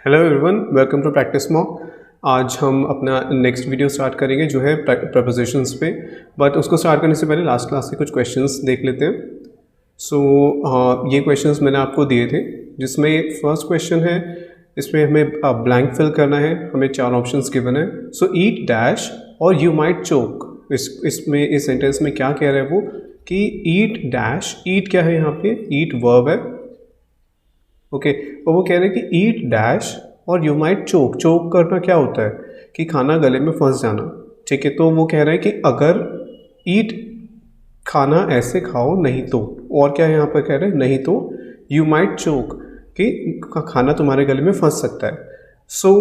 Hello everyone, welcome to practice mock. आज हम अपना नेक्स्ट वीडियो स्टार्ट करेंगे जो है प्रपोजिशंस पे। बट उसको स्टार्ट करने से पहले लास्ट क्लास के कुछ क्वेश्चंस देख लेते हैं। ये क्वेश्चंस मैंने आपको दिए थे, जिसमें फर्स्ट क्वेश्चन है, इसमें हमें ब्लैंक फिल करना है। हमें 4 ऑप्शंस गिवन है। सो ईट डैश और यू माइट चोक। इस सेंटेंस में क्या कह रहा है वो कि ईट डैश। ईट क्या है यहाँ पे? ईट वर्ब है, ओके। और वो कह रहे हैं कि ईट डैश और यू माइट चोक। चोक करना क्या होता है कि खाना गले में फंस जाना, ठीक है। तो वो कह रहे हैं कि अगर ईट खाना ऐसे खाओ, नहीं तो, और क्या यहाँ पर कह रहे हैं, नहीं तो यू माइट चोक कि खाना तुम्हारे गले में फंस सकता है। सो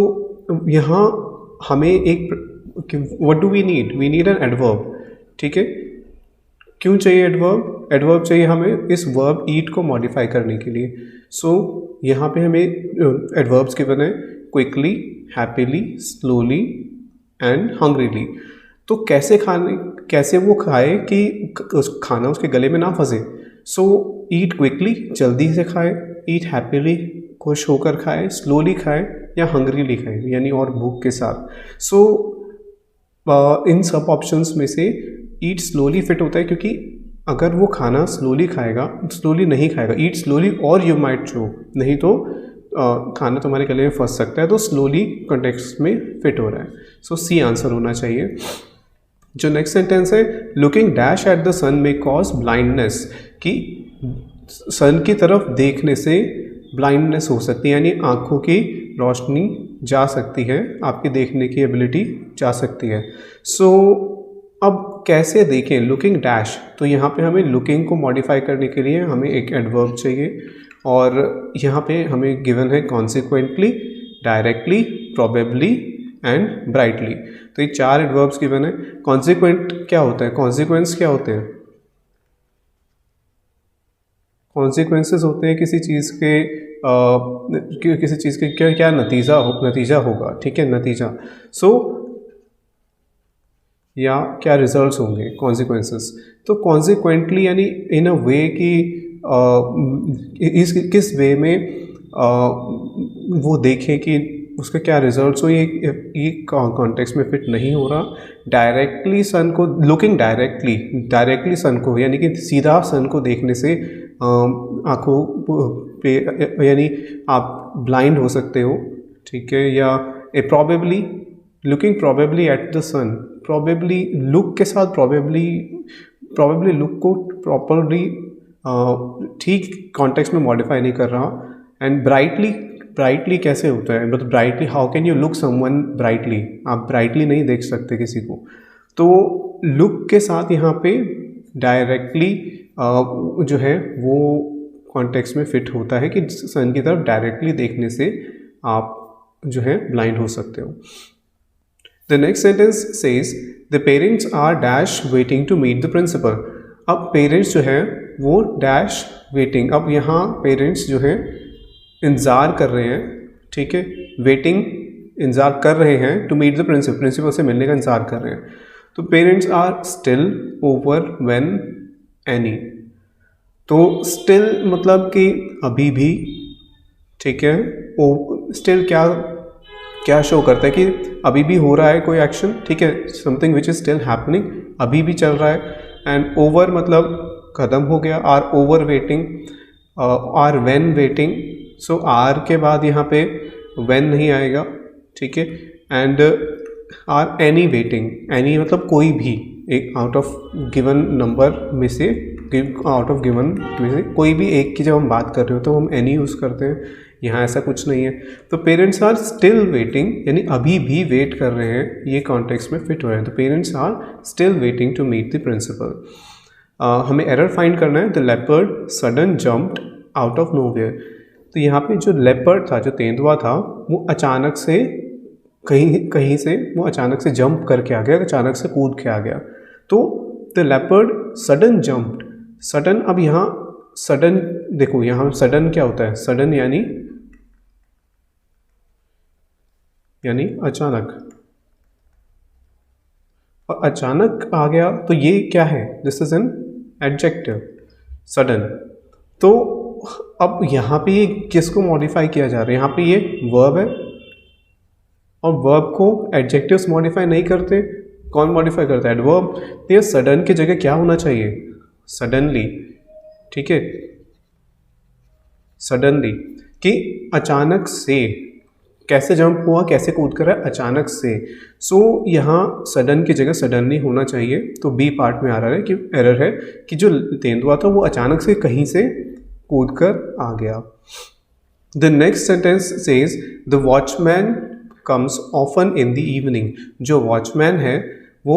यहाँ हमें एक what do we need an adverb, ठीक है। क्यों चाहिए एडवर्ब? एडवर्ब चाहिए हमें इस वर्ब ईट को मॉडिफाई करने के लिए। सो यहाँ पे हमें एडवर्ब्स गिवन है क्विकली, हैप्पीली, स्लोली एंड हंग्रीली। तो कैसे वो खाए कि खाना उसके गले में ना फंसे। सो ईट क्विकली, जल्दी से खाए, ईट हैप्पीली, खुश होकर खाए, स्लोली खाए, या हंग्रीली खाए यानी और भूख के साथ। सो इन सब ऑप्शंस में से ईट स्लोली फिट होता है, क्योंकि अगर वो खाना स्लोली नहीं खाएगा, ईट स्लोली और यू माइट चोक, नहीं तो खाना तुम्हारे गले में फंस सकता है। तो स्लोली कॉन्टेक्स्ट में फिट हो रहा है। सो सी आंसर होना चाहिए। जो नेक्स्ट सेंटेंस है, लुकिंग डैश एट द सन में कॉज ब्लाइंडनेस, कि सन की तरफ देखने से ब्लाइंडनेस हो सकती है, यानी आँखों की रोशनी जा सकती है, आपकी देखने की एबिलिटी जा सकती है। सो अब कैसे देखें? लुकिंग डैश, तो यहाँ पे हमें लुकिंग को मॉडिफाई करने के लिए हमें एक एडवर्ब चाहिए, और यहाँ पे हमें गिवन है consequently, directly, probably and brightly. तो ये 4 एडवर्ब्स गिवन है। कॉन्सिक्वेंट क्या होता है? कॉन्सिक्वेंस क्या होते हैं? कॉन्सिक्वेंसेस होते हैं किसी चीज़ के क्या नतीजा होगा, ठीक है, नतीजा। सो या क्या रिजल्ट्स होंगे, कॉन्सिक्वेंसेस। तो कॉन्सिक्वेंटली यानी इन अ वे कि किस वे में वो देखें कि उसका क्या रिजल्ट्स हो, ये कॉन्टेक्स्ट में फिट नहीं हो रहा। डायरेक्टली सन को, लुकिंग डायरेक्टली सन को, यानी कि सीधा सन को देखने से आँखों पे यानी आप ब्लाइंड हो सकते हो, ठीक है। या probably, looking probably at the sun, probably look के साथ प्रोबेबली लुक को प्रॉपरली ठीक कॉन्टेक्स्ट में मॉडिफाई नहीं कर रहा। एंड ब्राइटली कैसे होता है? मतलब brightly, how can you look someone brightly? आप ब्राइटली नहीं देख सकते किसी को। तो लुक के साथ यहाँ पे डायरेक्टली जो है वो कॉन्टेक्स्ट में फिट होता है कि सन की तरफ डायरेक्टली देखने से आप जो है ब्लाइंड हो सकते हो। The next sentence says the parents are dash waiting to meet the principal. अब पेरेंट्स जो है वो डैश वेटिंग, अब यहाँ पेरेंट्स जो है इंतज़ार कर रहे हैं, ठीक है, वेटिंग इंतज़ार कर रहे हैं टू मीट द प्रिंसिपल से मिलने का इंतज़ार कर रहे हैं। तो parents are still over when any. तो स्टिल मतलब कि अभी भी, ठीक है। स्टिल क्या शो करता है कि अभी भी हो रहा है कोई एक्शन, ठीक है, something which is still happening, अभी भी चल रहा है। एंड ओवर मतलब खत्म हो गया। Are over waiting, are when waiting. So are के बाद यहाँ पे व्हेन नहीं आएगा, ठीक है। And are any waiting, any मतलब कोई भी एक आउट ऑफ गिवन में से कोई भी एक की जब हम बात कर रहे हो तो हम एनी यूज़ करते हैं। यहाँ ऐसा कुछ नहीं है। तो पेरेंट्स आर स्टिल वेटिंग यानी अभी भी वेट कर रहे हैं, ये कॉन्टेक्स्ट में फिट हो रहे हैं। तो parents are still waiting to meet the principal. हमें एरर फाइंड करना है। The leopard sudden jumped out of nowhere. तो यहाँ पे जो लेपर्ड था, जो तेंदुआ था, वो अचानक से कहीं से वो अचानक से जंप करके आ गया, अचानक से कूद के आ गया। तो the leopard sudden jumped, sudden, अब यहाँ सडन देखो, यहाँ सडन क्या होता है? सडन यानी अचानक, और अचानक आ गया तो ये क्या है? This is an adjective, sudden. तो अब यहाँ पे ये किसको मॉडिफाई किया जा रहा है, यहाँ पे ये वर्ब है और वर्ब को एडजेक्टिव्स मॉडिफाई नहीं करते, कौन मॉडिफाई करता है, एडवर्ब। तो ये सडन की जगह क्या होना चाहिए, सडनली, ठीक है, सडनली, कि अचानक से, कैसे जंप हुआ, कैसे कूद कर रहा है, अचानक से। सो यहाँ सडन की जगह सडनली होना चाहिए। तो बी पार्ट में आ रहा है कि एरर है कि जो तेंदुआ था वो अचानक से कहीं से कूद कर आ गया। The next sentence says the watchman comes often in the evening. जो वॉचमैन है वो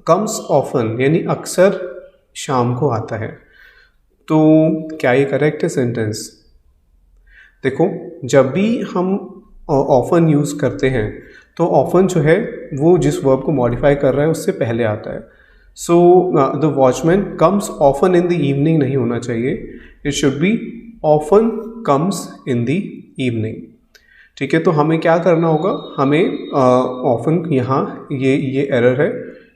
कम्स ऑफन यानी अक्सर शाम को आता है। तो क्या ये करेक्ट है सेंटेंस? देखो, जब भी हम ऑफन यूज़ करते हैं तो ऑफन जो है वो जिस वर्ब को मॉडिफाई कर रहा है उससे पहले आता है। So the watchman comes often in the evening नहीं होना चाहिए, it should be often comes in the evening. ठीक है, तो हमें क्या करना होगा, हमें ऑफन यहाँ ये एरर है,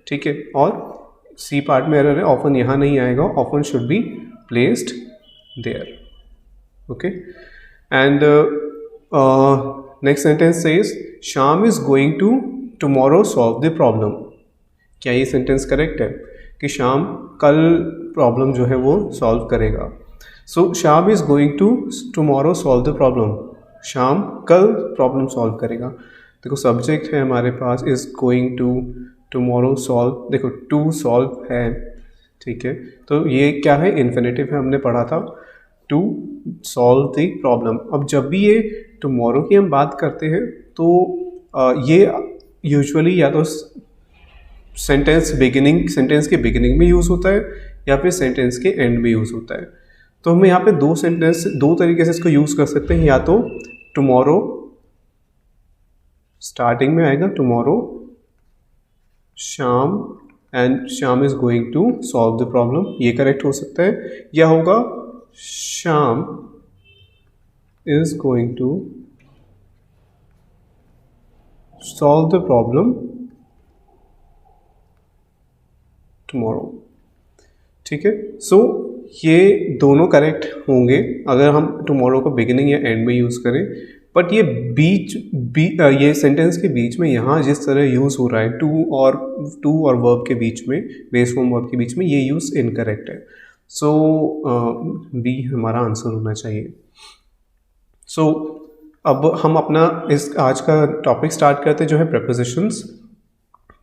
ठीक है, और सी पार्ट में एरर है, ऑफन यहाँ नहीं आएगा, often should be placed there. Okay, and next sentence says Shyam is going to tomorrow solve the problem. क्या ये सेंटेंस करेक्ट है कि श्याम कल प्रॉब्लम जो है वो सॉल्व करेगा? So Shyam is going to tomorrow solve the problem, Sham कल प्रॉब्लम सॉल्व करेगा। देखो सब्जेक्ट है हमारे पास is going to, tomorrow solve, देखो टू सॉल्व है, ठीक है, तो ये क्या है, इन्फिनेटिव है, हमने पढ़ा था, टू सॉल्व द प्रॉब्लम। अब जब भी ये टुमारो की हम बात करते हैं तो ये यूजुअली या तो सेंटेंस के बिगिनिंग में यूज़ होता है या फिर सेंटेंस के एंड में यूज़ होता है। तो हम यहाँ पे दो तरीके से इसको यूज़ कर सकते हैं, या तो टुमारो स्टार्टिंग में आएगा, टुमारो शाम and Shyam is going to solve the problem, ये करेक्ट हो सकता है, या होगा Shyam is going to solve the problem tomorrow. ठीक है, सो ये दोनों करेक्ट होंगे अगर हम टुमारो को बिगिनिंग या एंड में यूज़ करें। बट ये ये सेंटेंस के बीच में यहाँ जिस तरह यूज़ हो रहा है टू और वर्ब के बीच में, बेस फॉर्म वर्ब के बीच में, ये यूज़ इनकरेक्ट है। सो बी हमारा आंसर होना चाहिए। सो अब हम अपना इस आज का टॉपिक स्टार्ट करते हैं जो है प्रेपोजिशंस।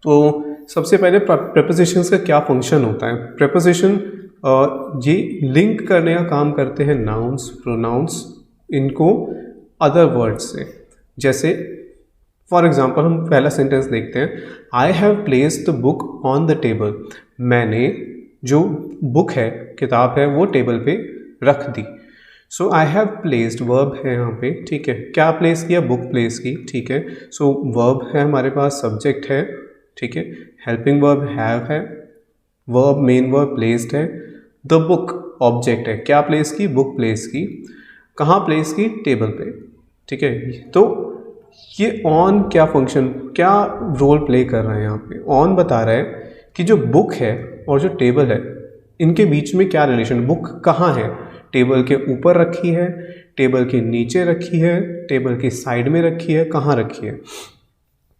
तो सबसे पहले प्रेपोजिशंस का क्या फंक्शन होता है। प्रेपोजिशन ये लिंक करने का काम करते हैं नाउन्स, प्रोनाउंस, इनको अदर वर्ड्स से। जैसे फॉर एग्जांपल हम पहला सेंटेंस देखते हैं, I have placed the book on the table. मैंने जो बुक है, किताब है, वो टेबल पे रख दी। सो आई हैव प्लेस्ड, वर्ब है यहाँ पे, ठीक है, क्या प्लेस किया, बुक प्लेस की, ठीक है। सो वर्ब है हमारे पास, सब्जेक्ट है, ठीक है, हेल्पिंग वर्ब हैव है, वर्ब मेन वर्ब प्लेस्ड है, द बुक ऑब्जेक्ट है, क्या प्लेस की, बुक प्लेस की, कहाँ प्लेस की, टेबल पे, ठीक है। तो ये ऑन क्या फंक्शन, क्या रोल प्ले कर रहा है यहाँ पे, ऑन बता रहा है कि जो बुक है और जो टेबल है इनके बीच में क्या रिलेशन, बुक कहाँ है, टेबल के ऊपर रखी है, टेबल के नीचे रखी है, टेबल की साइड में रखी है, कहाँ रखी है।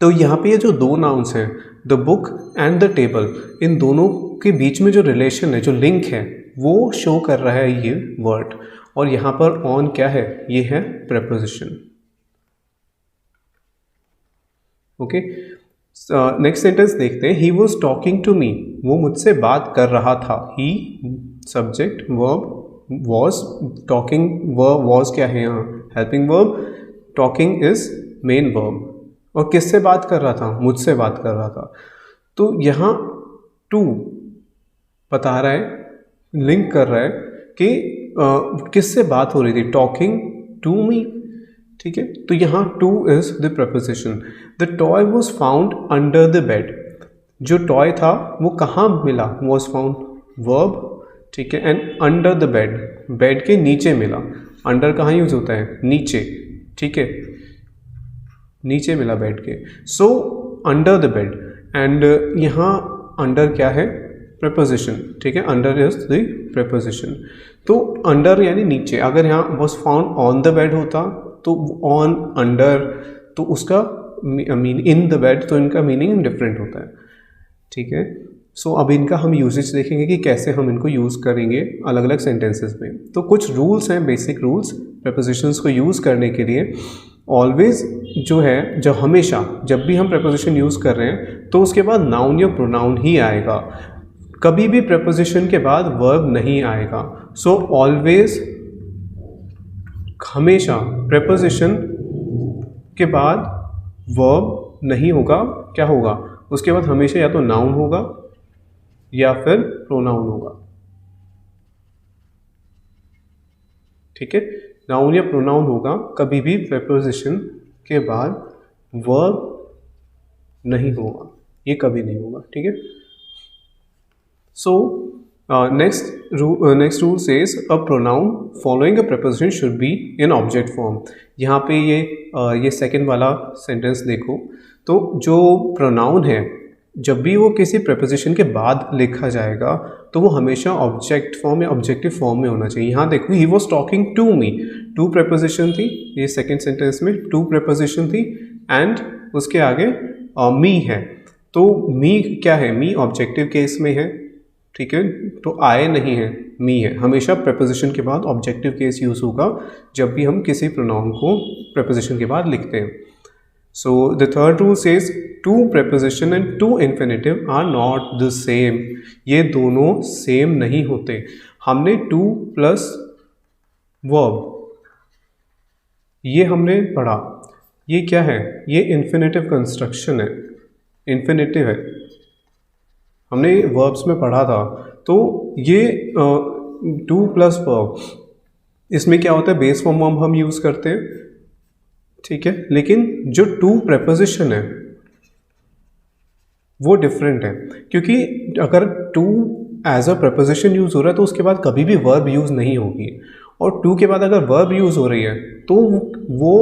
तो यहाँ पे ये जो दो नाउन्स हैं, the book and the table, इन दोनों के बीच में जो रिलेशन है, जो लिंक है, वो शो कर रहा है ये वर्ड। और यहाँ पर ऑन क्या है, ये है प्रेपोजिशन। ओके, नेक्स्ट सेंटेंस देखते हैं, he was talking to me, वो मुझसे बात कर रहा था। He subject, verb, was, talking, verb, was क्या है यहाँ, helping verb, talking is main verb. और किससे बात कर रहा था, मुझसे बात कर रहा था। तो यहाँ टू बता रहा है, लिंक कर रहा है कि किससे बात हो रही थी, टॉकिंग टू मी, ठीक है। तो यहाँ two is the preposition. The toy was found under the bed, जो टॉय था वो कहाँ मिला, वॉज फाउंड वर्ब, ठीक है, and under the bed, bed के नीचे मिला। अंडर कहाँ यूज होता है, नीचे, ठीक है, नीचे मिला बेड के। So under the bed, and यहाँ अंडर क्या है, preposition, ठीक है, under is the preposition. तो under यानी नीचे, अगर यहाँ was found on the bed होता तो on, under, तो उसका मीन in the bed, तो इनका मीनिंग डिफरेंट होता है, ठीक है. सो अब इनका हम यूजेज देखेंगे कि कैसे हम इनको यूज़ करेंगे अलग अलग सेंटेंसेस में. तो कुछ रूल्स हैं, बेसिक रूल्स प्रपोजिशंस को यूज़ करने के लिए. ऑलवेज जो है, जब हमेशा जब भी हम प्रपोजिशन यूज़ कर रहे हैं तो उसके बाद नाउन या प्रोनाउन ही आएगा, कभी भी प्रपोजिशन के बाद वर्ब नहीं आएगा. सो ऑलवेज, हमेशा प्रपोजिशन के बाद वर्ब नहीं होगा, क्या होगा उसके बाद, हमेशा या तो नाउन होगा या फिर प्रोनाउन होगा, ठीक है. नाउन या प्रोनाउन होगा, कभी भी प्रेपोजिशन के बाद वर्ब नहीं होगा, ये कभी नहीं होगा, ठीक है. So next rule says a pronoun following a preposition should be in object form. यहाँ पे ये सेकंड वाला सेंटेंस देखो, तो जो प्रोनाउन है जब भी वो किसी प्रपोजिशन के बाद लिखा जाएगा तो वो हमेशा ऑब्जेक्ट फॉर्म या ऑब्जेक्टिव फॉर्म में होना चाहिए. यहाँ देखो, he was talking to me, to preposition थी, ये सेकेंड सेंटेंस में टू प्रपोजिशन थी, एंड उसके आगे मी है. तो मी क्या है, मी ऑब्जेक्टिव केस में है, ठीक है. तो आए नहीं है, मी है. हमेशा प्रपोजिशन के बाद ऑब्जेक्टिव केस यूज़ होगा जब भी हम किसी प्रोनाउन को प्रपोजिशन के बाद लिखते हैं. So the third rule says two preposition and two infinitive are not the same. ये दोनों सेम नहीं होते. हमने to प्लस verb ये हमने पढ़ा, ये क्या है, ये इन्फिनेटिव कंस्ट्रक्शन है, इन्फिनेटिव है, हमने वर्ब्स में पढ़ा था. तो ये टू प्लस वर्ब, इसमें क्या होता है, बेस फॉर्म हम यूज़ करते हैं, ठीक है. लेकिन जो टू प्रपोजिशन है वो डिफरेंट है, क्योंकि अगर to as a preposition use हो रहा है तो उसके बाद कभी भी वर्ब यूज़ नहीं होगी, और टू के बाद अगर वर्ब यूज़ हो रही है तो वो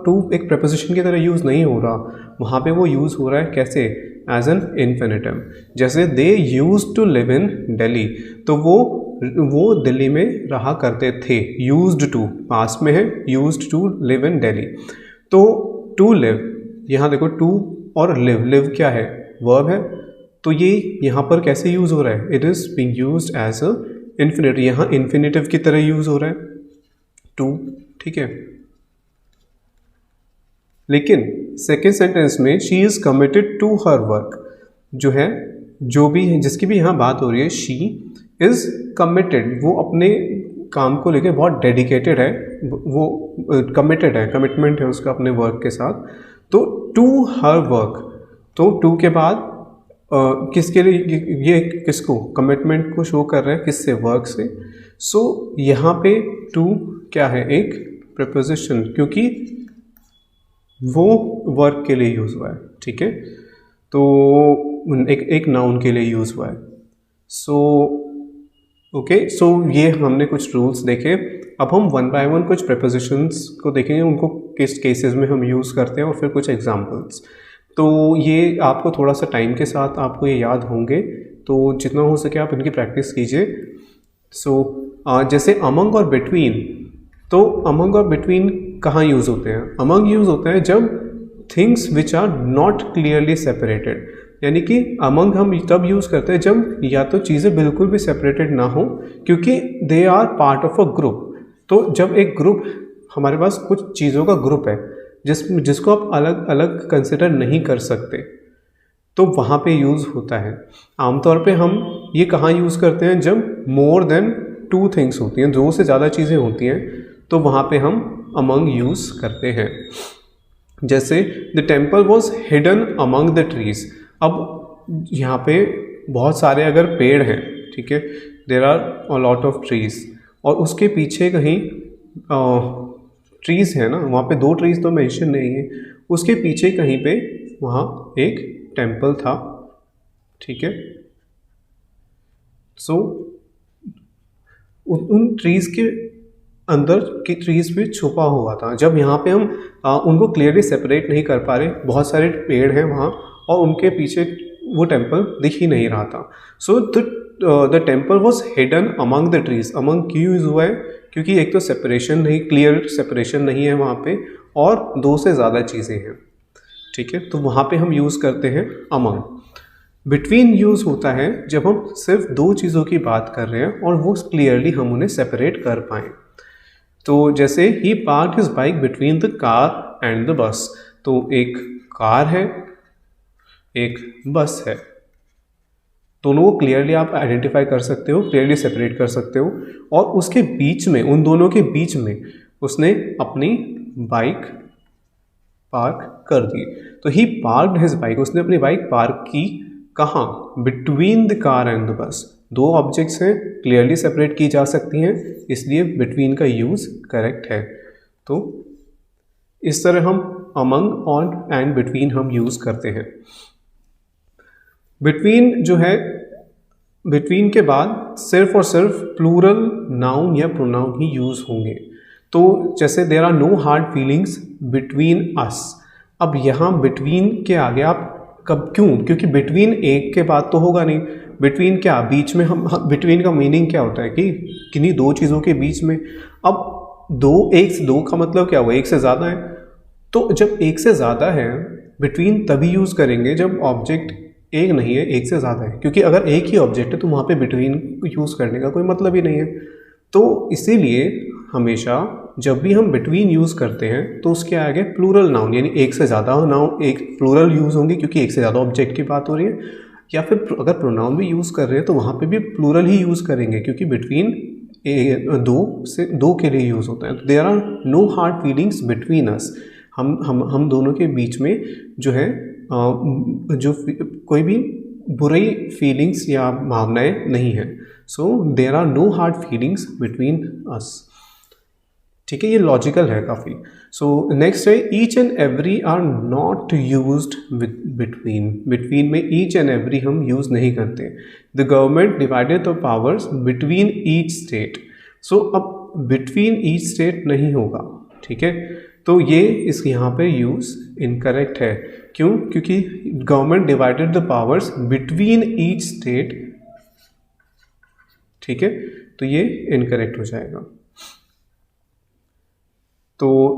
टू एक प्रपोजिशन की तरह यूज़ नहीं हो रहा, वहाँ पे वो यूज़ हो रहा है कैसे, एज एन इन्फिनेटिव. जैसे they used to live in Delhi, तो वो दिल्ली में रहा करते थे. यूज्ड टू पास्ट में है, used to live in Delhi. तो टू लिव, यहाँ देखो टू और लिव क्या है, वर्ब है. तो ये यहाँ पर कैसे यूज़ हो रहा है, it is being used as a infinitive, यहाँ इन्फिनेटिव की तरह यूज़ हो रहा है टू, ठीक है. लेकिन सेकेंड सेंटेंस में she is committed to her work, जो है, जो भी है, जिसकी भी यहाँ बात हो रही है, शी इज़ कमिटेड, वो अपने काम को लेकर बहुत डेडिकेटेड है, वो कमिटेड है, कमिटमेंट है उसका अपने वर्क के साथ. तो टू हर वर्क, तो टू के बाद किसके लिए, ये किसको, कमिटमेंट को शो कर रहा है, किससे, वर्क से. सो यहाँ पे टू क्या है, एक प्रपोजिशन, क्योंकि वो वर्क के लिए यूज़ हुआ है, ठीक है. तो एक नाउन के लिए यूज़ हुआ है. सो ओके, सो ये हमने कुछ रूल्स देखे. अब हम वन बाय वन कुछ प्रपोजिशंस को देखेंगे, उनको किस केसेस में हम यूज़ करते हैं, और फिर कुछ एग्जांपल्स. तो ये आपको थोड़ा सा टाइम के साथ आपको ये याद होंगे, तो जितना हो सके आप इनकी प्रैक्टिस कीजिए. सो जैसे अमंग और बिटवीन, तो अमंग और बिटवीन कहाँ यूज़ होते हैं, अमंग यूज़ होता है जब things which are not clearly separated, यानी कि अमंग हम तब यूज़ करते हैं जब या तो चीज़ें बिल्कुल भी सेपरेटेड ना हो, क्योंकि they are part of a group. तो जब एक ग्रुप, हमारे पास कुछ चीज़ों का ग्रुप है जिसको आप अलग अलग कंसिडर नहीं कर सकते, तो वहाँ पे यूज़ होता है. आमतौर पे हम ये कहाँ यूज़ करते हैं, जब मोर देन टू थिंग्स होती हैं, दो से ज़्यादा चीज़ें होती हैं, तो वहाँ पे हम अमंग यूज़ करते हैं. जैसे the temple was hidden among the trees. अब यहाँ पे बहुत सारे अगर पेड़ हैं, ठीक है, there are a lot of trees, और उसके पीछे कहीं ट्रीज़ है ना, वहाँ पे दो ट्रीज़ तो मेंशन नहीं है, उसके पीछे कहीं पे वहाँ एक टेम्पल था, ठीक है. सो उन ट्रीज़ के अंदर की ट्रीज़ भी छुपा हुआ था. जब यहाँ पे हम उनको क्लियरली सेपरेट नहीं कर पा रहे, बहुत सारे पेड़ हैं वहाँ और उनके पीछे वो टेम्पल दिख ही नहीं रहा था। So the temple was hidden among the trees. Among क्यों यूज हुआ है? क्योंकि एक तो सेपरेशन नहीं, क्लियर सेपरेशन नहीं है वहाँ पे, और दो से ज़्यादा चीज़ें हैं, ठीक है। तो वहाँ पे हम यूज़ करते हैं अमंग। बिटवीन यूज़ होता है जब हम सिर्फ दो चीज़ों की बात कर रहे हैं और वो क्लियरली हम उन्हें सेपरेट कर पाएँ। तो जैसे he parked his bike between the car and the bus, तो एक कार है, एक बस है, दोनों को क्लियरली आप आइडेंटिफाई कर सकते हो, क्लियरली सेपरेट कर सकते हो, और उसके बीच में, उन दोनों के बीच में उसने अपनी बाइक पार्क कर दी। तो ही पार्क्ड हिज बाइक, उसने अपनी बाइक पार्क की कहाँ? Between the car and the बस। दो ऑब्जेक्ट्स हैं, क्लियरली सेपरेट की जा सकती हैं, इसलिए बिटवीन का यूज़ करेक्ट है। तो इस तरह हम अमंग, ऑन एंड बिटवीन हम यूज़ करते हैं। बिटवीन जो है, बिटवीन के बाद सिर्फ और सिर्फ प्लूरल नाउन या प्रोनाउन ही यूज़ होंगे। तो जैसे there are no hard feelings between us. अब यहाँ बिटवीन के आगे आप कब, क्यों? क्योंकि बिटवीन एक के बाद तो होगा नहीं। बिटवीन क्या, बीच में हम, बिटवीन का मीनिंग क्या होता है कि किन्हीं दो चीज़ों के बीच में। अब दो, एक से दो का मतलब क्या हुआ? एक से ज़्यादा है। तो जब एक से ज़्यादा है, बिटवीन तभी यूज़ करेंगे जब ऑब्जेक्ट एक नहीं है, एक से ज़्यादा है। क्योंकि अगर एक ही ऑब्जेक्ट है तो वहाँ पे बिटवीन यूज़ करने का कोई मतलब ही नहीं है। तो इसीलिए हमेशा जब भी हम बिटवीन यूज़ करते हैं तो उसके आगे प्लूरल नाउन, यानी एक से ज़्यादा नाउन, एक प्लूरल यूज़ होंगे क्योंकि एक से ज़्यादा ऑब्जेक्ट की बात हो रही है। या फिर अगर प्रोनाउन भी यूज़ कर रहे हैं तो वहाँ पे भी प्लूरल ही यूज़ करेंगे क्योंकि बिटवीन दो से दो के लिए यूज़ होता है। There are no hard feelings between us. हम दोनों के बीच में जो है जो कोई भी बुरी फीलिंग्स या भावनाएं नहीं है। So there are no hard feelings between us, ठीक है। ये लॉजिकल है काफ़ी। सो नेक्स्ट है each and every are not used with between. Between में ईच एंड एवरी हम यूज़ नहीं करते। The government divided the powers between each state. So अब बिटवीन ईच स्टेट नहीं होगा, ठीक है। तो ये इस यहाँ पे यूज़ इनकरेक्ट है। क्यों? क्योंकि government divided the powers between each state, ठीक है। तो ये इनकरेक्ट हो जाएगा। तो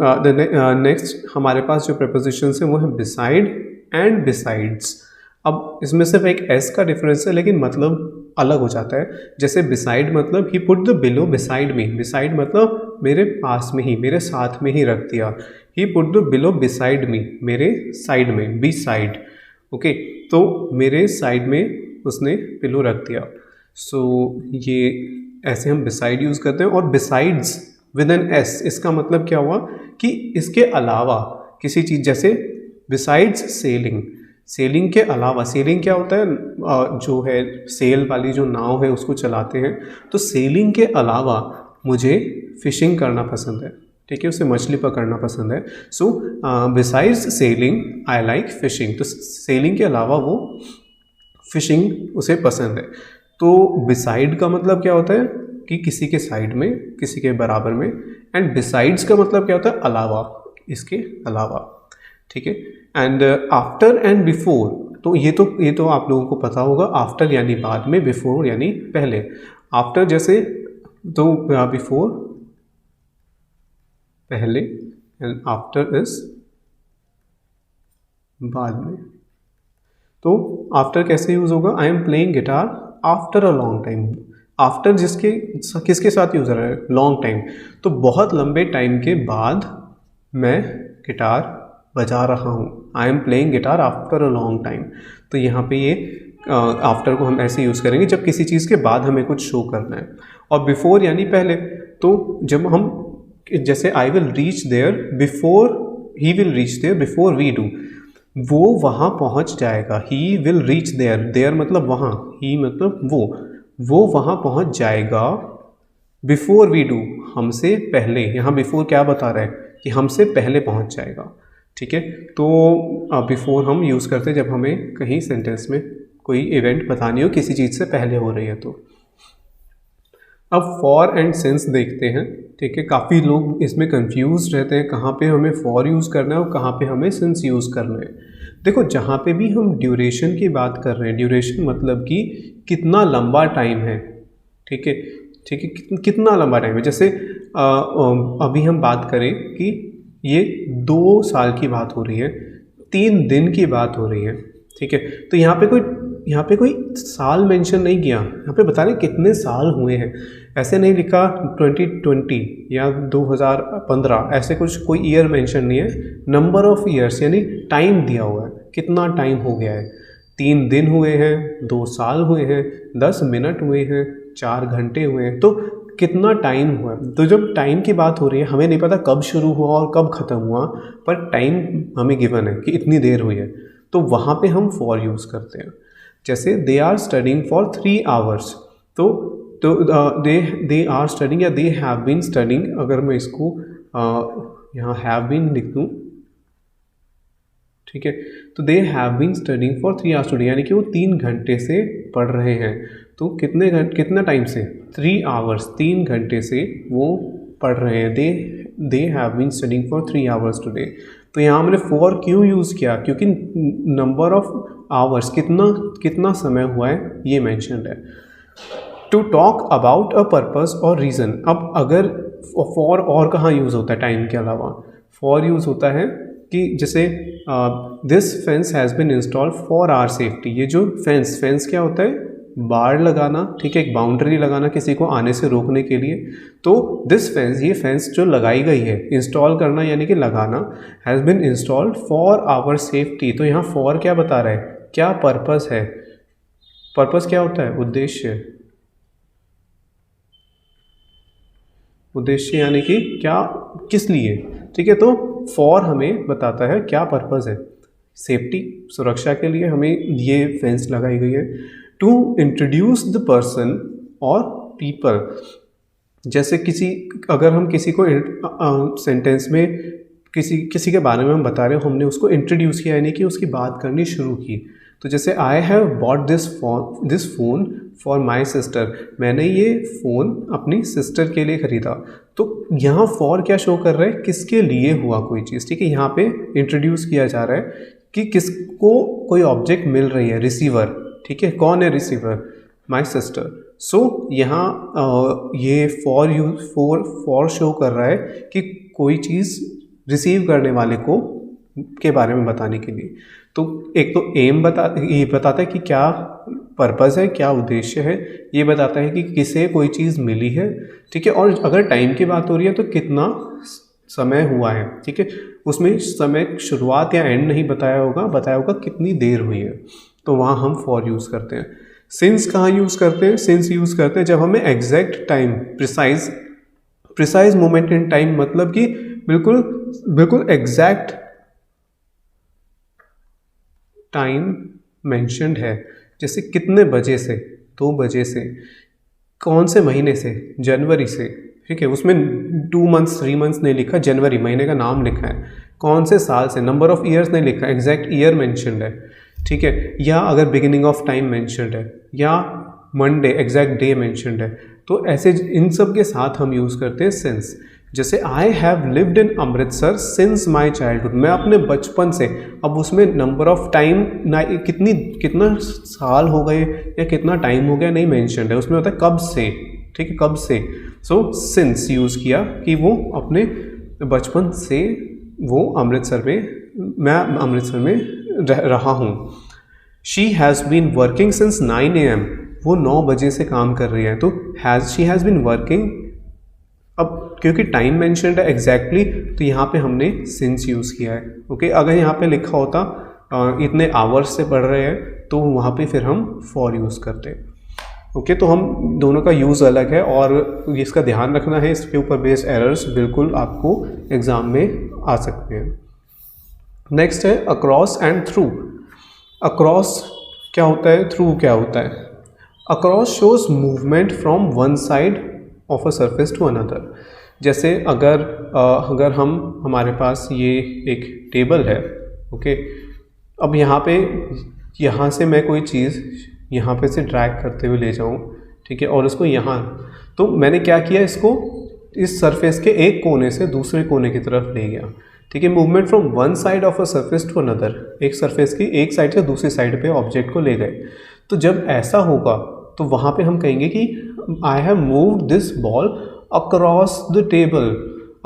नेक्स्ट हमारे पास जो प्रपोजिशंस हैं वो है बिसाइड एंड बिसाइड्स। अब इसमें सिर्फ एक एस का डिफरेंस है लेकिन मतलब अलग हो जाता है। जैसे बिसाइड मतलब he put the below beside me. Beside मतलब मेरे पास में ही, मेरे साथ में ही रख दिया। He put the below beside me, मेरे साइड में, बी साइड, ओके। तो मेरे साइड में उसने पिलो रख दिया। सो ये ऐसे हम बिसाइड यूज़ करते हैं। और बिसाइड्स विद एन एस, इसका मतलब क्या हुआ कि इसके अलावा किसी चीज़, जैसे बिसाइड्स सेलिंग, सेलिंग के अलावा। सेलिंग क्या होता है? जो है सेल वाली जो नाव है उसको चलाते हैं। तो सेलिंग के अलावा मुझे फिशिंग करना पसंद है, ठीक है, उसे मछली पकड़ना पसंद है। So besides selling I like fishing. तो सेलिंग के अलावा वो फिशिंग उसे पसंद है। तो बिसाइड का मतलब क्या होता है कि किसी के साइड में, किसी के बराबर में। एंड बिसाइड्स का मतलब क्या होता है? अलावा, इसके अलावा, ठीक है। एंड आफ्टर एंड बिफोर, तो ये तो आप लोगों को पता होगा। आफ्टर यानी बाद में, बिफोर यानी पहले। आफ्टर जैसे, तो बिफोर पहले एंड आफ्टर इज बाद में। तो आफ्टर कैसे यूज होगा? I am playing guitar after a long time. After जिसके किसके साथ यूज हो रहा है? Long time. तो बहुत लंबे टाइम के बाद मैं गिटार बजा रहा हूँ। I am playing guitar after a long time. तो यहाँ पे ये आफ्टर को हम ऐसे यूज़ करेंगे जब किसी चीज़ के बाद हमें कुछ शो करना है। और बिफोर यानी पहले। तो जब हम, जैसे I will reach there before he will reach there before we do, वो वहाँ पहुँच जाएगा। He will reach there, there मतलब वहाँ, ही मतलब वो वहाँ पहुँच जाएगा बिफोर वी डू, हमसे पहले। यहाँ बिफोर क्या बता रहा है कि हमसे पहले पहुँच जाएगा, ठीक है। तो बिफोर हम यूज़ करते हैं जब हमें कहीं सेंटेंस में कोई इवेंट बतानी हो, किसी चीज़ से पहले हो रही है तो। अब फॉर एंड सिंस देखते हैं, ठीक है। काफ़ी लोग इसमें कंफ्यूज रहते हैं कहाँ पे हमें फॉर यूज़ करना है और कहाँ पे हमें सिंस यूज़ करना है। देखो जहाँ पे भी हम ड्यूरेशन की बात कर रहे हैं, ड्यूरेशन मतलब कि कितना लंबा टाइम है, ठीक है, ठीक है, कितना लंबा टाइम है। जैसे अभी हम बात करें कि ये 2 साल की बात हो रही है, 3 दिन की बात हो रही है, ठीक है। तो यहाँ पे कोई साल मेंशन नहीं किया, यहाँ पे बता रहे कितने साल हुए हैं। ऐसे नहीं लिखा 2020 या 2015, ऐसे कुछ कोई ईयर मेंशन नहीं है। नंबर ऑफ ईयर्स यानी टाइम दिया हुआ है, कितना टाइम हो गया है। 3 दिन हुए हैं, 2 साल हुए हैं, 10 मिनट हुए हैं, 4 घंटे हुए हैं, तो कितना टाइम हुआ। तो जब टाइम की बात हो रही है, हमें नहीं पता कब शुरू हुआ और कब ख़त्म हुआ, पर टाइम हमें गिवन है कि इतनी देर हुई है, तो वहाँ पे हम फॉर यूज़ करते हैं। जैसे they are studying for 3 hours, तो दे आर स्टडिंग या दे हैव बीन स्टडिंग, अगर मैं इसको यहाँ हैव बीन लिख दूँ, ठीक है, तो they have been studying for 3 hours today, यानी कि वो 3 घंटे से पढ़ रहे हैं। तो कितना टाइम से, 3 आवर्स, 3 घंटे से वो पढ़ रहे हैं। They have been studying for 3 hours today. तो यहाँ हमने फॉर क्यों यूज़ किया, क्योंकि नंबर ऑफ आवर्स, कितना समय हुआ है, ये मैंशनड है। To talk about a purpose और रीज़न। अब अगर फॉर और कहाँ यूज़ होता है टाइम के अलावा, फॉर यूज़ होता है कि जैसे this fence has been installed for our safety. ये जो फेंस क्या होता है, बाड़ लगाना, ठीक है, एक बाउंड्री लगाना किसी को आने से रोकने के लिए। तो दिस फेंस, ये फेंस जो लगाई गई है, इंस्टॉल करना यानी कि लगाना, has been installed for our safety. तो यहाँ फॉर क्या बता रहा है, क्या पर्पस है। पर्पस क्या होता है, उद्देश्य, उद्देश्य यानी कि क्या, किस लिए, ठीक है। तो फॉर हमें बताता है क्या पर्पस है, सेफ्टी, सुरक्षा के लिए हमें ये फेंस लगाई गई है। टू इंट्रोड्यूस द पर्सन और पीपल, जैसे अगर हम किसी को सेंटेंस में किसी के बारे में हम बता रहे हो, हमने उसको इंट्रोड्यूस किया यानी कि उसकी बात करनी शुरू की। तो जैसे I have bought this phone for my sister, मैंने ये फ़ोन अपनी सिस्टर के लिए ख़रीदा। तो यहाँ फॉर क्या शो कर रहा है, किसके लिए हुआ कोई चीज़, ठीक है। यहाँ पे इंट्रोड्यूस किया जा रहा है कि किसको कोई ऑब्जेक्ट मिल रही है, रिसीवर, ठीक है। कौन है रिसीवर, माई सिस्टर। सो यहाँ ये फॉर शो कर रहा है कि कोई चीज़ रिसीव करने वाले को के बारे में बताने के लिए। तो एक तो एम ये बताता है कि क्या पर्पज़ है, क्या उद्देश्य है, ये बताता है कि किसे कोई चीज़ मिली है, ठीक है। और अगर टाइम की बात हो रही है तो कितना समय हुआ है, ठीक है। उसमें समय शुरुआत या एंड नहीं बताया होगा कितनी देर हुई है, तो वहाँ हम फॉर यूज़ करते हैं। सिंस कहाँ यूज़ करते हैं, सिंस यूज़ करते हैं जब हमें exact time, precise moment in time, मतलब कि बिल्कुल एग्जैक्ट टाइम मेंशन्ड है। जैसे कितने बजे से, 2 बजे से, कौन से महीने से, जनवरी से, ठीक है। उसमें 2 मंथ्स 3 मंथ्स नहीं लिखा, जनवरी महीने का नाम लिखा है। कौन से साल से, नंबर ऑफ ईयर्स नहीं लिखा, एग्जैक्ट ईयर मेंशन्ड है, ठीक है। या अगर बिगिनिंग ऑफ टाइम मेंशन्ड है, या मंडे एग्जैक्ट डे मेंशन्ड है, तो ऐसे इन सब के साथ हम यूज़ करते हैं सिंस। जैसे I have lived in Amritsar since my childhood, मैं अपने बचपन से, अब उसमें नंबर ऑफ टाइम कितना साल हो गए या कितना टाइम हो गया नहीं मेंशन्ड है, उसमें होता है कब से, ठीक है, कब से। सो सिंस यूज़ किया कि वो अपने बचपन से वो मैं अमृतसर में रहा हूँ। She has been working since 9 AM, वो 9 बजे से काम कर रही है। तो शी हैज़ बीन वर्किंग, अब क्योंकि टाइम मेंशन्ड है एग्जैक्टली, तो यहाँ पे हमने सिंस यूज़ किया है, ओके। अगर यहाँ पे लिखा होता इतने आवर्स से पढ़ रहे हैं, तो वहाँ पे फिर हम फॉर यूज़ करते हैं, ओके। तो हम दोनों का यूज़ अलग है और इसका ध्यान रखना है, इसके ऊपर बेस्ड एरर्स बिल्कुल आपको एग्ज़ाम में आ सकते हैं। नेक्स्ट है अक्रॉस एंड थ्रू। अक्रॉस क्या होता है, थ्रू क्या होता है। Across shows movement from one side of a surface to another. जैसे अगर हमारे पास ये एक टेबल है, ओके। अब यहाँ से मैं कोई चीज़ यहाँ पे से ड्रैग करते हुए ले जाऊँ, ठीक है, और उसको यहाँ, तो मैंने क्या किया, इसको इस सरफेस के एक कोने से दूसरे कोने की तरफ ले गया, ठीक है। Movement from one side of a surface to another, एक सरफेस की एक साइड से दूसरी साइड पे ऑब्जेक्ट को ले गए। तो जब ऐसा होगा तो वहाँ पे हम कहेंगे कि I have moved this ball across the table.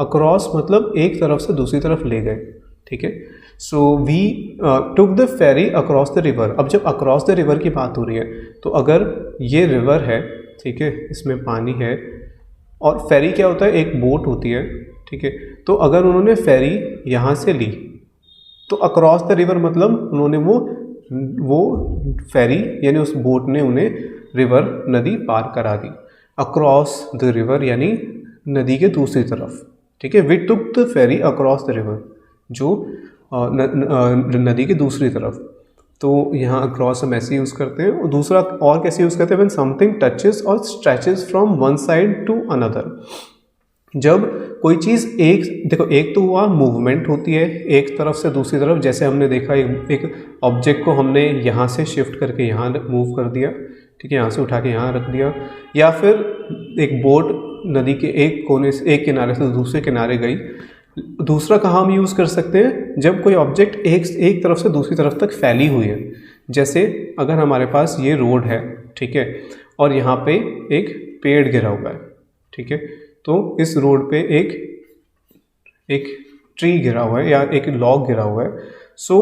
Across मतलब एक तरफ से दूसरी तरफ ले गए, ठीक है। So we took the ferry across the river. अब जब अक्रॉस द रिवर की बात हो रही है तो अगर ये रिवर है, ठीक है, इसमें पानी है, और फेरी क्या होता है, एक बोट होती है, ठीक है। तो अगर उन्होंने फेरी यहाँ से ली तो अक्रॉस द रिवर मतलब उन्होंने वो फेरी यानी उस बोट ने उन्हें रिवर नदी पार करा दी। अक्रॉस द रिवर यानी नदी के दूसरी तरफ, ठीक है। We took the ferry across the river, जो नदी के दूसरी तरफ। तो यहाँ अक्रॉस हम ऐसे यूज़ करते हैं। और दूसरा और कैसे यूज़ करते हैं, when something touches or stretches from one side to another. जब कोई चीज़ देखो एक तो हुआ मूवमेंट होती है एक तरफ से दूसरी तरफ, जैसे हमने देखा एक ऑब्जेक्ट को हमने यहाँ से शिफ्ट करके यहाँ मूव कर दिया, ठीक है, यहाँ से उठा के यहाँ रख दिया। या फिर एक बोट नदी के एक कोने से एक किनारे से दूसरे किनारे गई। दूसरा कहाँ हम यूज़ कर सकते हैं, जब कोई ऑब्जेक्ट एक तरफ से दूसरी तरफ तक फैली हुई है। जैसे अगर हमारे पास ये रोड है, ठीक है, और यहाँ पे एक पेड़ गिरा हुआ है, ठीक है, तो इस रोड पे एक ट्री गिरा हुआ है या एक लॉग गिरा हुआ है। सो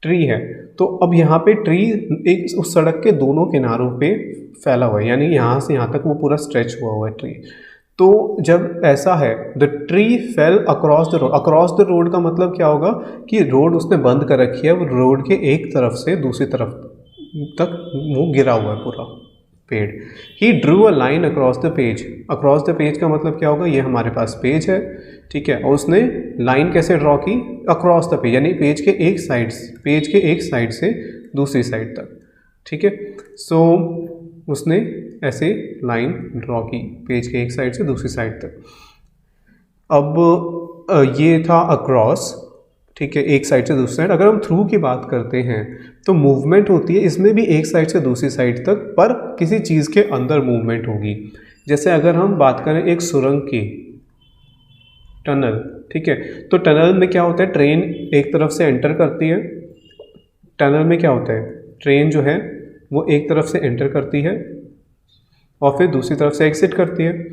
ट्री है, तो अब यहाँ पे ट्री एक उस सड़क के दोनों किनारों पे फैला हुआ है, यानी यहाँ से यहाँ तक वो पूरा स्ट्रेच हुआ है ट्री। तो जब ऐसा है, the tree fail across the road. Across the road का मतलब क्या होगा कि रोड उसने बंद कर रखी है, वो रोड के एक तरफ से दूसरी तरफ तक वो गिरा हुआ है पूरा पेड़। He drew a line across the page. Across the page का मतलब क्या होगा, ये हमारे पास पेज है, ठीक है, और उसने लाइन कैसे ड्रॉ की, अक्रॉस द पेज, यानी पेज के एक साइड से दूसरी साइड तक, ठीक है। सो उसने ऐसे लाइन ड्रॉ की पेज के एक साइड से दूसरी साइड तक। अब ये था अक्रॉस, ठीक है, एक साइड से दूसरी साइड। अगर हम थ्रू की बात करते हैं तो मूवमेंट होती है इसमें भी एक साइड से दूसरी साइड तक, पर किसी चीज़ के अंदर मूवमेंट होगी। जैसे अगर हम बात करें एक सुरंग की, टनल, ठीक है, तो टनल में क्या होता है, ट्रेन एक तरफ से एंटर करती है। टनल में क्या होता है, ट्रेन जो है वो एक तरफ से एंटर करती है और फिर दूसरी तरफ से एग्जिट करती है।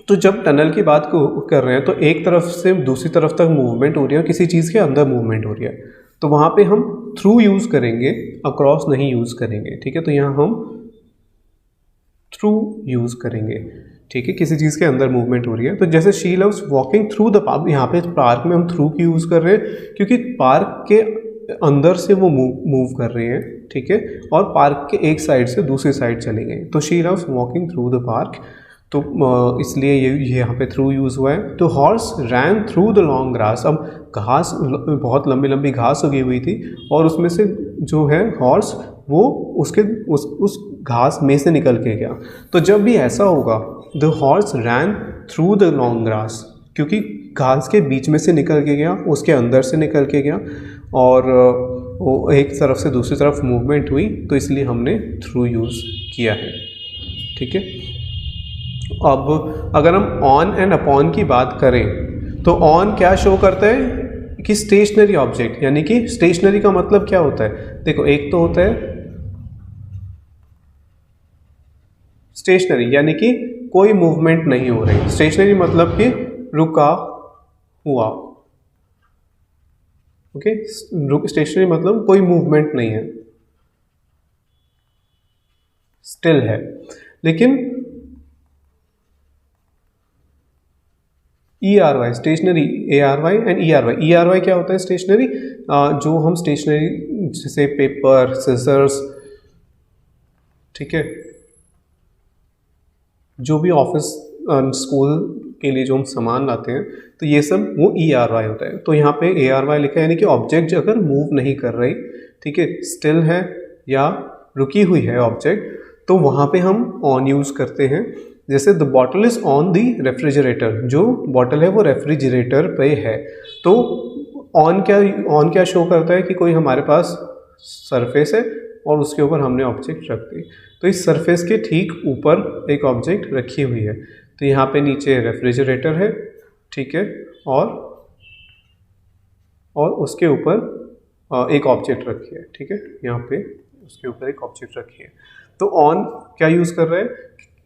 तो जब टनल की बात को कर रहे हैं तो एक तरफ से दूसरी तरफ तक मूवमेंट हो रही है और किसी चीज़ के अंदर मूवमेंट हो रही है, तो वहाँ पे हम थ्रू यूज़ करेंगे, अक्रॉस नहीं यूज़ करेंगे, ठीक है। तो यहाँ हम थ्रू यूज़ करेंगे, ठीक है, किसी चीज़ के अंदर मूवमेंट हो रही है। तो जैसे she loves walking through the park, यहाँ पे पार्क में हम थ्रू की यूज़ कर रहे हैं क्योंकि पार्क के अंदर से वो मूव कर रहे हैं, ठीक है, और पार्क के एक साइड से दूसरी साइड चले गए। तो she loves walking through the park, तो इसलिए ये यहाँ पे थ्रू यूज़ हुआ है। तो horse ran through the long grass. अब घास, बहुत लंबी लंबी घास उगी हुई थी और उसमें से जो है हॉर्स वो उस घास में से निकल के गया। तो जब भी ऐसा होगा, the horse ran through the long grass, क्योंकि घास के बीच में से निकल के गया, उसके अंदर से निकल के गया और वो एक तरफ से दूसरी तरफ मूवमेंट हुई, तो इसलिए हमने थ्रू यूज़ किया है, ठीक है। अब अगर हम ऑन एंड अपॉन की बात करें तो ऑन क्या शो करता है कि स्टेशनरी ऑब्जेक्ट, यानी कि स्टेशनरी का मतलब क्या होता है, देखो एक तो होता है स्टेशनरी यानी कि कोई मूवमेंट नहीं हो रही, स्टेशनरी मतलब कि रुका हुआ, ओके, स्टेशनरी मतलब कोई मूवमेंट नहीं है, स्टिल है। लेकिन ERY stationery, ARY and ERY, ERY क्या होता है स्टेशनरी, जो हम स्टेशनरी जैसे पेपर, सिजर्स, ठीक है, जो भी ऑफिस स्कूल के लिए जो हम सामान लाते हैं, तो ये सब वो ERY होता है। तो यहाँ पे ARY लिखा है, यानी कि ऑब्जेक्ट अगर मूव नहीं कर रही, ठीक है, स्टिल है या रुकी हुई है ऑब्जेक्ट, तो वहाँ पे हम ऑन यूज़ करते हैं। जैसे the bottle is on the refrigerator, जो बॉटल है वो रेफ्रिजरेटर पे है, तो ऑन क्या शो करता है कि कोई हमारे पास सरफेस है और उसके ऊपर हमने ऑब्जेक्ट रख दी। तो इस सरफेस के ठीक ऊपर एक ऑब्जेक्ट रखी हुई है, तो यहाँ पे नीचे रेफ्रिजरेटर है ठीक है, और उसके ऊपर एक ऑब्जेक्ट रखी है, ठीक है, यहाँ पे उसके ऊपर एक ऑब्जेक्ट रखी है। तो ऑन क्या यूज़ कर रहा है,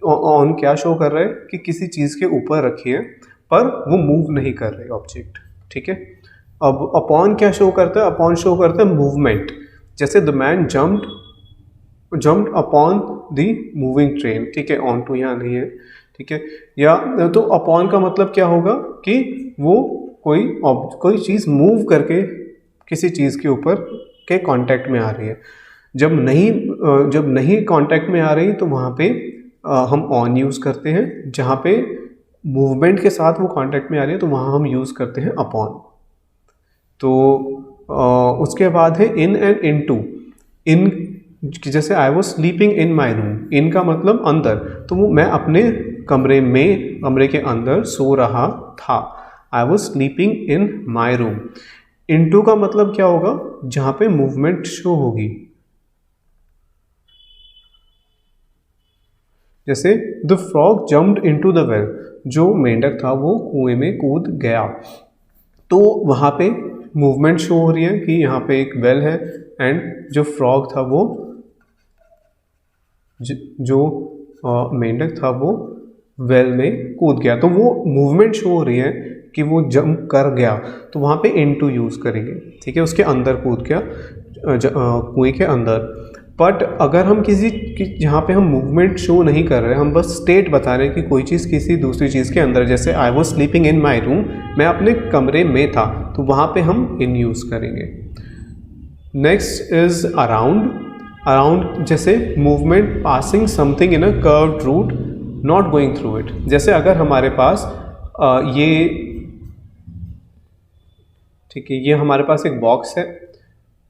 ऑन क्या शो कर रहा है कि किसी चीज़ के ऊपर रखी है पर वो मूव नहीं कर रही ऑब्जेक्ट, ठीक है। अब अपॉन क्या शो करता है, अपॉन शो करता है मूवमेंट, जैसे the man jumped upon the moving train, ठीक है, ऑन टू यहाँ नहीं है, ठीक है। या तो अपॉन का मतलब क्या होगा कि वो कोई चीज़ मूव करके किसी चीज़ के ऊपर के कांटेक्ट में आ रही है। जब नहीं कांटेक्ट में आ रही तो वहाँ पे हम ऑन यूज़ करते हैं, जहाँ पे मूवमेंट के साथ वो कांटेक्ट में आ रही है तो वहाँ हम यूज़ करते हैं अपॉन। तो उसके बाद है in and in to. In जैसे I was sleeping in my room, in का मतलब अंदर, तो वो मैं अपने कमरे के अंदर सो रहा था। I was sleeping in my room. Into का मतलब क्या होगा, जहाँ पे मूवमेंट शो होगी, जैसे the frog jumped into the well, जो मेंढक था वो कुएं में कूद गया। तो वहाँ पे मूवमेंट शो हो रही है कि यहाँ पे एक वेल है एंड जो फ्रॉग था वो जो मेंढक था वो वेल में कूद गया। तो वो मूवमेंट शो हो रही है कि वो जंप कर गया, तो वहाँ पे इनटू यूज़ करेंगे, ठीक है, उसके अंदर कूद गया कुएं के अंदर। बट अगर हम जहाँ पे हम मूवमेंट शो नहीं कर रहे, हम बस स्टेट बता रहे हैं कि कोई चीज़ किसी दूसरी चीज़ के अंदर, जैसे I was sleeping in my room, मैं अपने कमरे में था, तो वहाँ पे हम इन यूज़ करेंगे। नेक्स्ट इज अराउंड जैसे movement passing something in a curved route not going through it. जैसे अगर हमारे पास ये, ठीक है, ये हमारे पास एक बॉक्स है,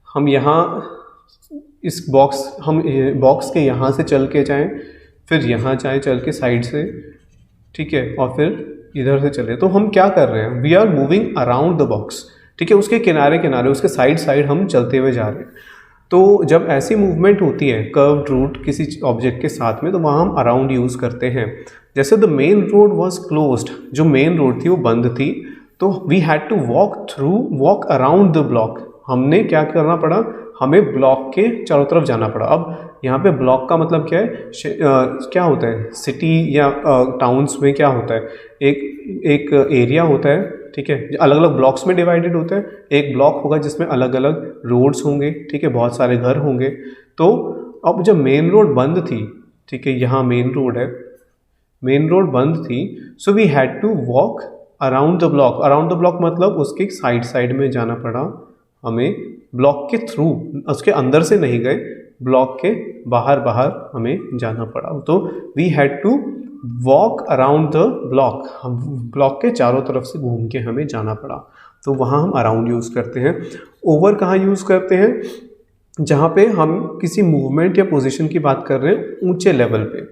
हम यहाँ इस बॉक्स के यहाँ से चल के जाएं, फिर यहाँ जाएं चल के साइड से, ठीक है, और फिर इधर से चले, तो हम क्या कर रहे हैं, we are moving around the box, ठीक है, उसके किनारे उसके साइड हम चलते हुए जा रहे हैं। तो जब ऐसी मूवमेंट होती है कर्व्ड रूट किसी ऑब्जेक्ट के साथ में, तो वहाँ हम अराउंड यूज़ करते हैं। जैसे the main road was closed, जो मेन रोड थी वो बंद थी, तो we had to walk around the block, हमने क्या करना पड़ा, हमें ब्लॉक के चारों तरफ जाना पड़ा। अब यहाँ पे ब्लॉक का मतलब क्या है, क्या होता है, सिटी या टाउन्स में क्या होता है, एक एरिया होता है, ठीक है, अलग अलग ब्लॉक्स में डिवाइडेड होता है। एक ब्लॉक होगा जिसमें अलग अलग रोड्स होंगे, ठीक है, बहुत सारे घर होंगे। तो अब जब मेन रोड बंद थी, ठीक है, यहाँ मेन रोड है, मेन रोड बंद थी, so we had to walk around the block. Around the block मतलब उसके साइड में जाना पड़ा हमें, ब्लॉक के थ्रू, उसके अंदर से नहीं गए, ब्लॉक के बाहर हमें जाना पड़ा। तो we had to walk around the block, हम ब्लॉक के चारों तरफ से घूम के हमें जाना पड़ा, तो वहाँ हम अराउंड यूज़ करते हैं। ओवर कहाँ यूज़ करते हैं, जहाँ पे हम किसी मूवमेंट या पोजीशन की बात कर रहे हैं ऊंचे लेवल पे,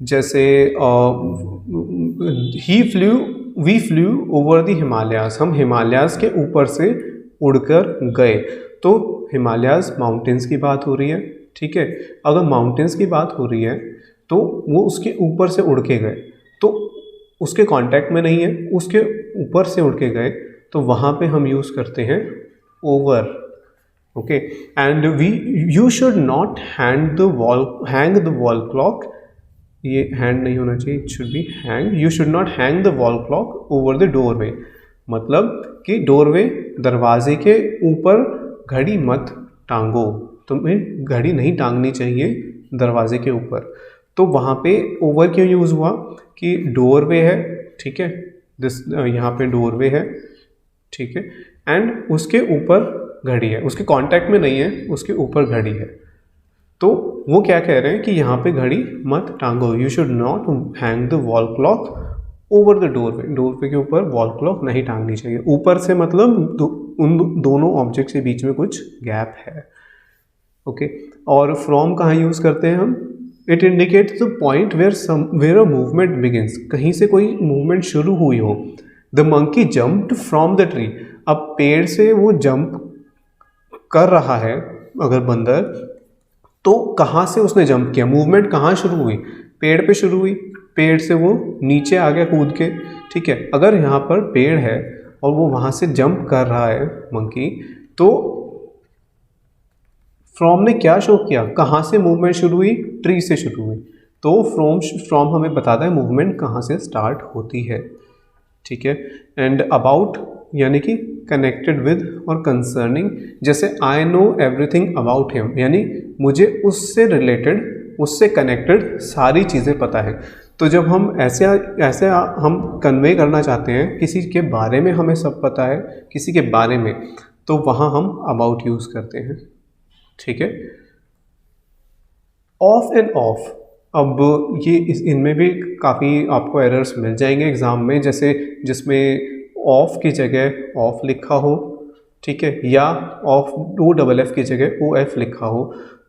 जैसे we flew over the Himalayas, हम हिमालयाज के ऊपर से उड़कर गए। तो हिमालयाज माउंटेन्स की बात हो रही है, ठीक है, अगर माउंटेन्स की बात हो रही है तो वो उसके ऊपर से उड़ के गए, तो उसके कांटेक्ट में नहीं है, उसके ऊपर से उड़ के गए, तो वहाँ पे हम यूज़ करते हैं over, okay. And you should not hang the wall clock, ये हैंड नहीं होना चाहिए, it should be hang, you should not hang the wall clock over the doorway, मतलब कि डोरवे दरवाजे के ऊपर घड़ी मत टांगो, तुम्हें घड़ी नहीं टांगनी चाहिए दरवाजे के ऊपर। तो वहाँ पे ओवर क्यों यूज़ हुआ कि डोरवे है, ठीक है, यहाँ पे डोरवे है, ठीक है, एंड उसके ऊपर घड़ी है, उसके कांटेक्ट में नहीं है, उसके ऊपर घड़ी है। तो वो क्या कह रहे हैं कि यहाँ पे घड़ी मत टांगो, you should not hang the wall clock over the doorway के ऊपर वॉल क्लॉक नहीं टांगनी चाहिए। ऊपर से मतलब उन दोनों ऑब्जेक्ट के बीच में कुछ गैप है, ओके। और फ्रॉम कहाँ यूज़ करते हैं हम, it indicates the point where a movement begins, कहीं से कोई मूवमेंट शुरू हुई हो। The monkey jumped from the tree, अब पेड़ से वो जंप कर रहा है अगर बंदर, तो कहाँ से उसने जंप किया, मूवमेंट कहाँ शुरू हुई, पेड़ पे शुरू हुई, पेड़ से वो नीचे आ गया कूद के, ठीक है। अगर यहाँ पर पेड़ है और वो वहाँ से जंप कर रहा है मंकी, तो फ्रॉम ने क्या शो किया, कहाँ से मूवमेंट शुरू हुई, ट्री से शुरू हुई। तो फ्रॉम हमें बताता है मूवमेंट कहाँ से स्टार्ट होती है, ठीक है। एंड अबाउट यानी कि कनेक्टेड विद और कंसर्निंग, जैसे I know everything about him, यानी मुझे उससे रिलेटेड, उससे कनेक्टेड सारी चीज़ें पता है। तो जब हम ऐसे हम कन्वे करना चाहते हैं किसी के बारे में हमें सब पता है, किसी के बारे में, तो वहाँ हम अबाउट यूज़ करते हैं, ठीक है। ऑफ एंड ऑफ, अब ये इनमें भी काफ़ी आपको एरर्स मिल जाएंगे एग्ज़ाम में, जैसे जिसमें ऑफ की जगह ऑफ लिखा हो, ठीक है, या ऑफ OFF की जगह OF लिखा हो,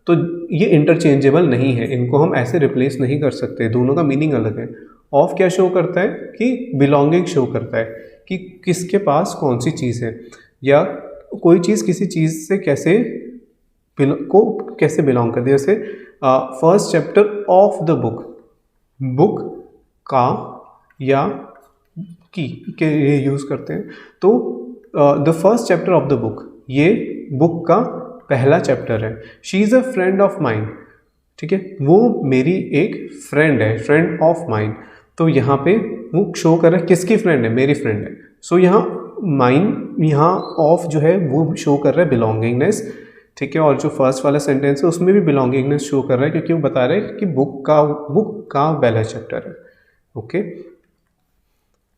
तो ये इंटरचेंजेबल नहीं है, इनको हम ऐसे रिप्लेस नहीं कर सकते, दोनों का मीनिंग अलग है। ऑफ क्या शो करता है कि बिलोंगिंग शो करता है कि किसके पास कौन सी चीज़ है, या कोई चीज़ किसी चीज़ से कैसे बिलोंग करती है। जैसे first chapter of the book, book का या की के यूज़ करते हैं। तो the first chapter of the book, ये बुक का पहला चैप्टर है। She is a friend of mine, ठीक है, वो मेरी एक फ्रेंड है, फ्रेंड ऑफ माइन। तो यहाँ पे वो शो कर रहा है किसकी फ्रेंड है, मेरी फ्रेंड है। सो यहाँ माइन, यहाँ ऑफ जो है वो शो कर रहा है बिलोंगिंगनेस, ठीक है। और जो फर्स्ट वाला सेंटेंस है उसमें भी बिलोंगिंगनेस शो कर रहा है, क्योंकि वो बता रहे हैं कि बुक का पहला चैप्टर है, ओके।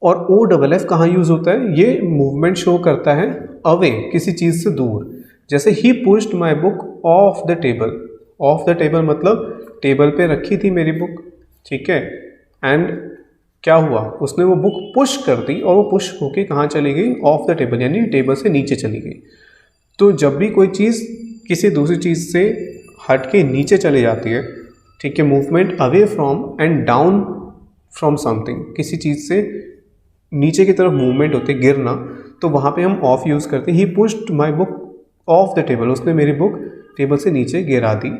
और OFF कहाँ यूज़ होता है, ये मूवमेंट शो करता है अवे, किसी चीज़ से दूर। जैसे he pushed my book off the table, off the table मतलब टेबल पे रखी थी मेरी बुक, ठीक है, एंड क्या हुआ, उसने वो बुक पुश कर दी और वो पुश होके कहाँ चली गई, ऑफ द टेबल, यानी टेबल से नीचे चली गई। तो जब भी कोई चीज़ किसी दूसरी चीज़ से हट के नीचे चली जाती है, ठीक है, movement away from and down from something, किसी चीज़ से नीचे की तरफ मूवमेंट होती है, गिरना, तो वहाँ पे हम ऑफ यूज़ करते हैं। He pushed my book off the table, उसने मेरी बुक टेबल से नीचे गिरा दी।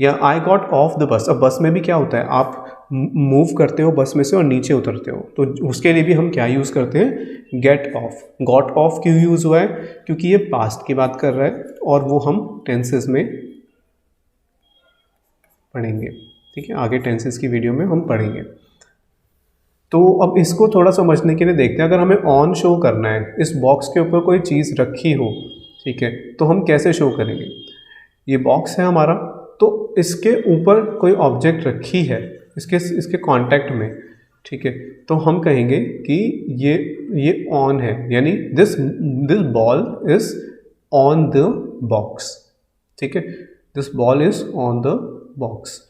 या I got off the bus, अब बस में भी क्या होता है, आप मूव करते हो बस में से और नीचे उतरते हो, तो उसके लिए भी हम क्या यूज़ करते हैं, गेट ऑफ। गॉट ऑफ क्यों यूज़ हुआ है, क्योंकि ये पास्ट की बात कर रहा है और वो हम टेंसेस में पढ़ेंगे, ठीक है, आगे टेंसेस की वीडियो में हम पढ़ेंगे। तो अब इसको थोड़ा समझने के लिए देखते हैं, अगर हमें ऑन शो करना है, इस बॉक्स के ऊपर कोई चीज़ रखी हो, ठीक है, तो हम कैसे शो करेंगे। ये बॉक्स है हमारा, तो इसके ऊपर कोई ऑब्जेक्ट रखी है इसके कांटेक्ट में, ठीक है, तो हम कहेंगे कि ये ऑन है, यानी this ball is on the box, ठीक है, this ball is on the box.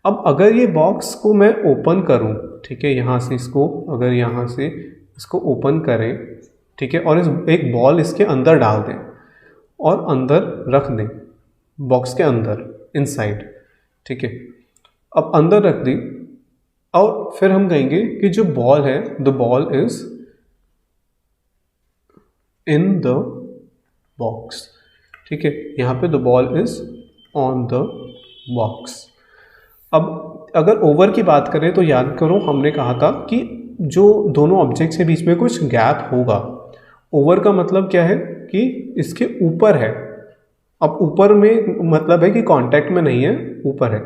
अब अगर ये बॉक्स को मैं ओपन करूं, ठीक है, यहाँ से इसको, अगर यहाँ से इसको ओपन करें, ठीक है, और एक बॉल इसके अंदर डाल दें और अंदर रख दें, बॉक्स के अंदर, इनसाइड, ठीक है, अब अंदर रख दी, और फिर हम कहेंगे कि जो बॉल है, the ball is in the box, ठीक है, यहाँ पे the ball is on the box. अब अगर ओवर की बात करें तो याद करो हमने कहा था कि जो दोनों ऑब्जेक्ट्स के बीच में कुछ गैप होगा। ओवर का मतलब क्या है कि इसके ऊपर है। अब ऊपर में मतलब है कि कांटेक्ट में नहीं है, ऊपर है।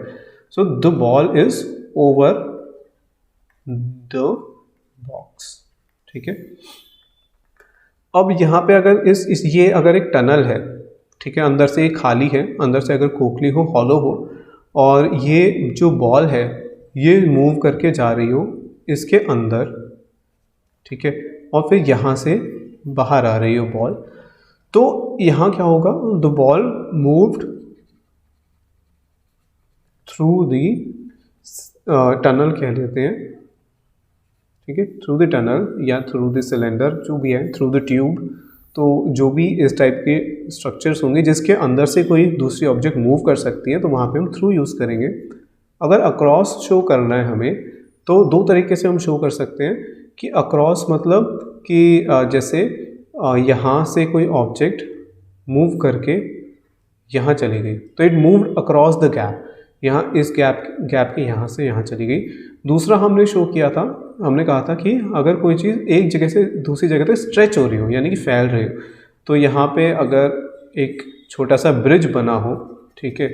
So the ball is over the box, ठीक है। अब यहाँ पे अगर ये अगर एक टनल है, ठीक है, अंदर से ये खाली है, अंदर से अगर खोखली हो, हॉलो हो, और ये जो बॉल है ये मूव करके जा रही हो इसके अंदर, ठीक है, और फिर यहाँ से बाहर आ रही हो बॉल, तो यहाँ क्या होगा, the ball moved through the tunnel कह लेते हैं, ठीक है, थ्रू द टनल या थ्रू द सिलेंडर, जो भी है, थ्रू द ट्यूब। तो जो भी इस टाइप के स्ट्रक्चर्स होंगे जिसके अंदर से कोई दूसरी ऑब्जेक्ट मूव कर सकती है, तो वहाँ पे हम थ्रू यूज़ करेंगे। अगर अक्रॉस शो करना है हमें, तो दो तरीके से हम शो कर सकते हैं कि अक्रॉस मतलब कि जैसे यहाँ से कोई ऑब्जेक्ट मूव करके यहाँ चली गई, तो it moved across the gap, यहाँ इस गैप के यहाँ से यहाँ चली गई। दूसरा हमने शो किया था हमने कहा था कि अगर कोई चीज़ एक जगह से दूसरी जगह तक स्ट्रेच हो रही हो यानी कि फैल रही हो, तो यहाँ पे अगर एक छोटा सा ब्रिज बना हो, ठीक है,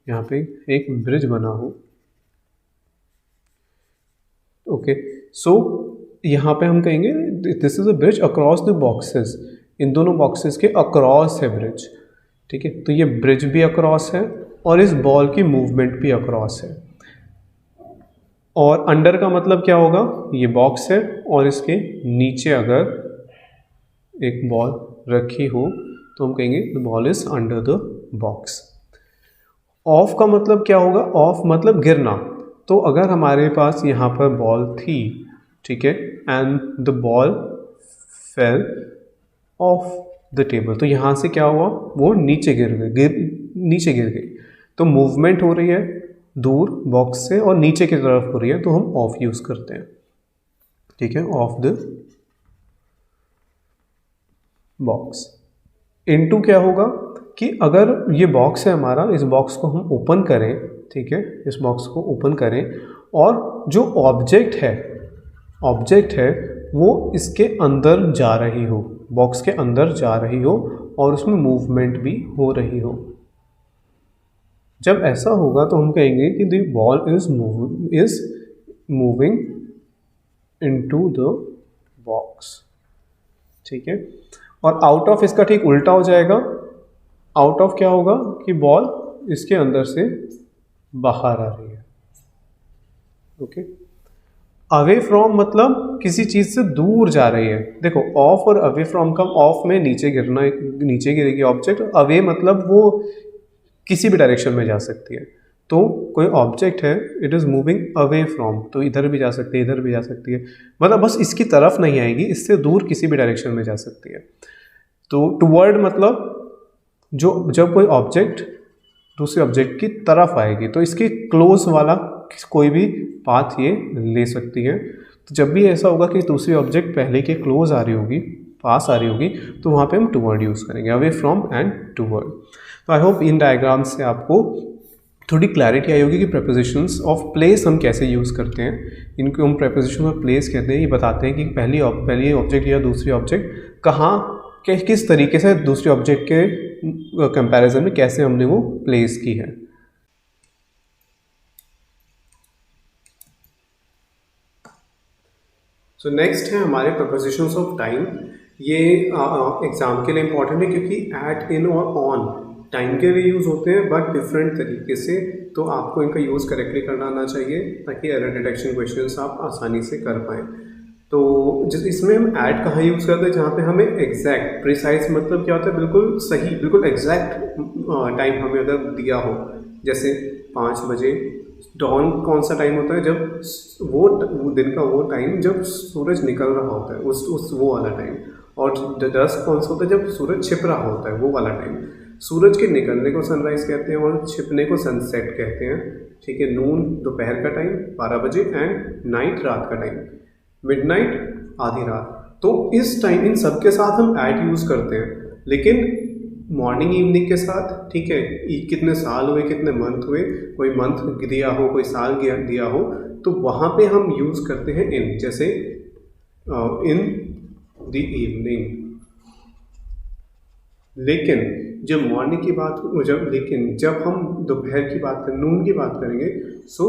यहाँ पे एक ब्रिज बना हो, ओके, सो यहाँ पे हम कहेंगे this is a bridge across the boxes, इन दोनों बॉक्सेस के अक्रॉस है ब्रिज, ठीक है। तो ये ब्रिज भी अक्रॉस है और इस बॉल की मूवमेंट भी अक्रॉस है। और अंडर का मतलब क्या होगा, ये बॉक्स है और इसके नीचे अगर एक बॉल रखी हो तो हम कहेंगे the ball is under the box. Of का मतलब क्या होगा, ऑफ मतलब गिरना। तो अगर हमारे पास यहाँ पर बॉल थी, ठीक है, and the ball fell off the table, तो यहाँ से क्या हुआ, वो नीचे गिर गई। तो मूवमेंट हो रही है दूर बॉक्स से और नीचे की तरफ हो रही है, तो हम ऑफ यूज़ करते हैं, ठीक है, ऑफ द बॉक्स। इनटू क्या होगा कि अगर ये बॉक्स है हमारा, इस बॉक्स को हम ओपन करें, ठीक है, इस बॉक्स को ओपन करें और जो ऑब्जेक्ट है वो इसके अंदर जा रही हो, बॉक्स के अंदर जा रही हो और उसमें मूवमेंट भी हो रही हो। जब ऐसा होगा तो हम कहेंगे कि the ball is moving into the box, ठीक है। और आउट ऑफ इसका ठीक उल्टा हो जाएगा। आउट ऑफ क्या होगा कि बॉल इसके अंदर से बाहर आ रही है, ओके। अवे फ्रॉम मतलब किसी चीज़ से दूर जा रही है। देखो ऑफ और अवे फ्रॉम का, ऑफ में नीचे गिरेगी ऑब्जेक्ट, अवे मतलब वो किसी भी डायरेक्शन में जा सकती है। तो कोई ऑब्जेक्ट है, it is moving away from, तो इधर भी जा सकती है, इधर भी जा सकती है, मतलब बस इसकी तरफ नहीं आएगी, इससे दूर किसी भी डायरेक्शन में जा सकती है। तो टुवर्ड मतलब जब कोई ऑब्जेक्ट दूसरे ऑब्जेक्ट की तरफ आएगी, तो इसके क्लोज वाला कोई भी पाथ ये ले सकती है। तो जब भी ऐसा होगा कि दूसरी ऑब्जेक्ट पहले के क्लोज आ रही होगी, पास आ रही होगी, तो वहाँ पे हम टुवर्ड यूज़ करेंगे, अवे फ्रॉम एंड टुवर्ड। तो आई होप इन डायग्राम से आपको थोड़ी क्लैरिटी आई होगी कि प्रेपोजिशंस ऑफ प्लेस हम कैसे यूज़ करते हैं। इनको हम प्रेपोजिशन ऑफ प्लेस कहते हैं। ये बताते हैं कि पहली ऑब्जेक्ट या दूसरी ऑब्जेक्ट कहाँ किस तरीके से दूसरे ऑब्जेक्ट के कंपैरिजन में कैसे हमने वो प्लेस की है। सो नेक्स्ट है हमारे प्रपोजिशंस ऑफ टाइम। ये एग्जाम के लिए इंपॉर्टेंट है क्योंकि एट, इन और ऑन टाइम के लिए यूज़ होते हैं, बट डिफरेंट तरीके से। तो आपको इनका यूज़ करेक्टली करना आना चाहिए ताकि एरर डिटेक्शन क्वेश्चंस आप आसानी से कर पाएँ। तो इसमें हम ऐड कहाँ यूज़ करते हैं, जहाँ पे हमें एग्जैक्ट, प्रिसाइज मतलब क्या होता है, बिल्कुल सही, बिल्कुल एग्जैक्ट टाइम हमें अगर दिया हो, जैसे 5 बजे। डॉन कौन सा टाइम होता है, जब वो दिन का वो टाइम जब सूरज निकल रहा होता है, उस वो वाला टाइम। और डस्क कौन सा होता है, जब सूरज छिप रहा होता है, वो वाला टाइम। सूरज के निकलने को सनराइज़ कहते हैं और छिपने को सनसेट कहते हैं, ठीक है। नून दोपहर का टाइम 12 बजे, एंड नाइट रात का टाइम, मिडनाइट आधी रात। तो इस टाइम इन सब के साथ हम ऐट यूज़ करते हैं, लेकिन मॉर्निंग इवनिंग के साथ, ठीक है, कितने साल हुए, कितने मंथ हुए, कोई मंथ दिया हो, कोई साल दिया हो, तो वहाँ पे हम यूज़ करते हैं इन, जैसे इन द इवनिंग। लेकिन जब मॉर्निंग की बात, जब हम दोपहर की बात करें, नून की बात करेंगे, सो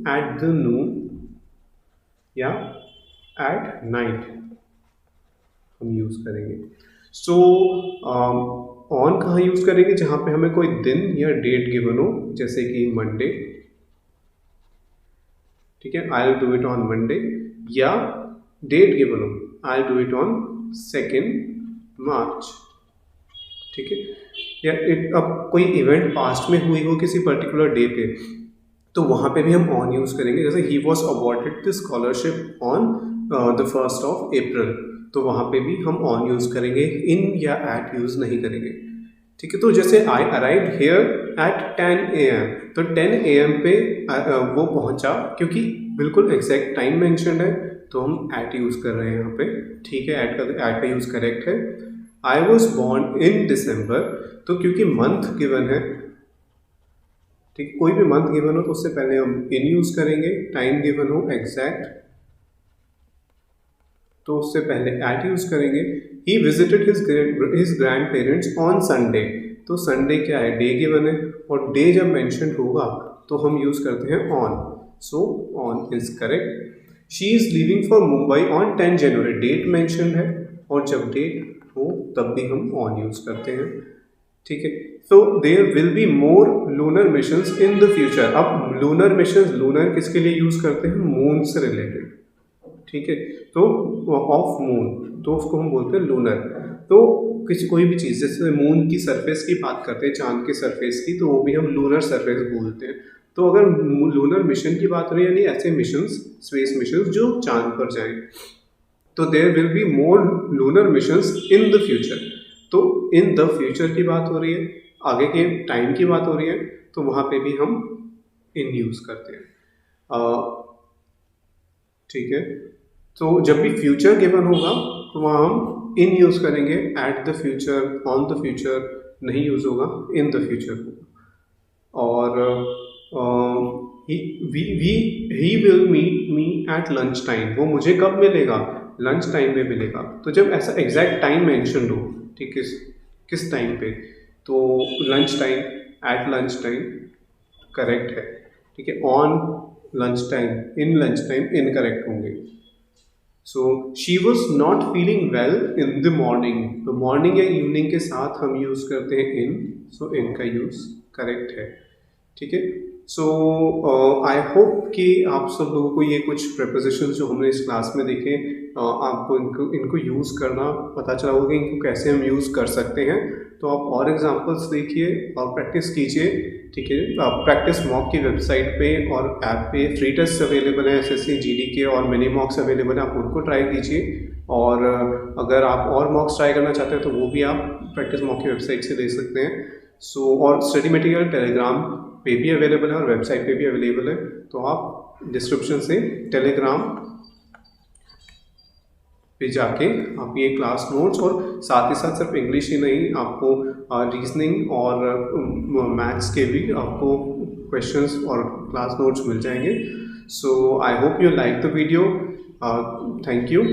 एट द नून या एट नाइट हम यूज़ करेंगे। सो ऑन कहाँ यूज़ करेंगे, जहाँ पे हमें कोई दिन या डेट गिवन हो, जैसे कि मंडे, ठीक है, I will do it on Monday, या डेट गिवन हो, I will do it on 2 मार्च, ठीक है। या अब कोई इवेंट पास्ट में हुई हो किसी पर्टिकुलर डे पे, तो वहाँ पे भी हम ऑन यूज़ करेंगे। जैसे he was awarded the scholarship on the 1 अप्रैल, तो वहाँ पे भी हम ऑन यूज़ करेंगे, इन या एट यूज़ नहीं करेंगे, ठीक है। तो जैसे I arrive here at 10 AM, तो 10 AM पे वो पहुँचा, क्योंकि बिल्कुल एग्जैक्ट टाइम मेंशन्ड है, तो हम एट यूज़ कर रहे हैं यहाँ पे, ठीक है। एट का यूज़ करेक्ट है। आई वॉज बॉर्न इन दिसंबर, तो क्योंकि मंथ गिवन है, ठीक, कोई भी मंथ गिवन हो तो उससे पहले हम इन यूज़ करेंगे, टाइम गिवन हो एग्जैक्ट, तो उससे पहले एट यूज़ करेंगे। He visited his grand parents on Sunday, तो संडे क्या है, डे गिवन है, और डे जब मेंशन होगा तो हम यूज़ करते हैं on, so on is correct. She is leaving for Mumbai on 10 January, date mention है, और जब डेट हो तब भी हम ऑन यूज़ करते हैं, ठीक है। So there will be more lunar missions in the future. अब लूनर मिशंस, लूनर किसके लिए यूज़ करते हैं, मून से रिलेटेड, ठीक है। तो ऑफ मून, तो उसको हम बोलते हैं लूनर। तो किसी कोई भी चीज़, जैसे मून की सरफेस की बात करते हैं, चांद की सरफेस की, तो वो भी हम लूनर सरफेस बोलते हैं। तो अगर लूनर मिशन की बात हो रही है, यानी ऐसे मिशंस, स्पेस मिशंस जो चांद पर जाएं, तो there will be more lunar missions in the future. तो इन द फ्यूचर की बात हो रही है, आगे के टाइम की बात हो रही है, तो वहाँ पे भी हम इन यूज़ करते हैं, ठीक है। तो जब भी फ्यूचर गिवन होगा तो वहाँ हम इन यूज़ करेंगे, at the future, on the future नहीं यूज़ होगा, इन द फ्यूचर होगा। और he will meet me at lunch time, वो मुझे कब मिलेगा, लंच टाइम में मिलेगा। तो जब ऐसा एग्जैक्ट टाइम मेंशन हो, ठीक है, किस टाइम पे, तो lunch time, at lunch time correct है, ठीक है। On lunch time, in lunch time incorrect होंगे। So she was not feeling well in the morning, तो मॉर्निंग या इवनिंग के साथ हम यूज़ करते हैं इन, सो इन का यूज़ करेक्ट है, ठीक है। सो आई होप कि आप सब लोगों को ये कुछ प्रेपोजिशंस जो हमने इस क्लास में देखे, आपको इनको यूज़ करना पता चला होगा कि इनको कैसे हम यूज़ कर सकते हैं। तो आप और एग्जांपल्स देखिए और प्रैक्टिस कीजिए, ठीक है। प्रैक्टिस मॉक की वेबसाइट पे और ऐप पे फ्री टेस्ट अवेलेबल है, SSC GD के, और मिनी मॉक्स अवेलेबल है, आप उनको ट्राई कीजिए। और अगर आप और मॉक्स ट्राई करना चाहते हैं तो वो भी आप प्रैक्टिस मॉक की वेबसाइट से ले सकते हैं। सो और स्टडी मटेरियल टेलीग्राम पे भी अवेलेबल है और वेबसाइट पे भी अवेलेबल है, तो आप डिस्क्रिप्शन से टेलीग्राम पे जाके आप ये क्लास नोट्स, और साथ ही साथ सिर्फ इंग्लिश ही नहीं, आपको रीजनिंग और मैथ्स के भी आपको क्वेश्चंस और क्लास नोट्स मिल जाएंगे। So I hope you like the video, thank you.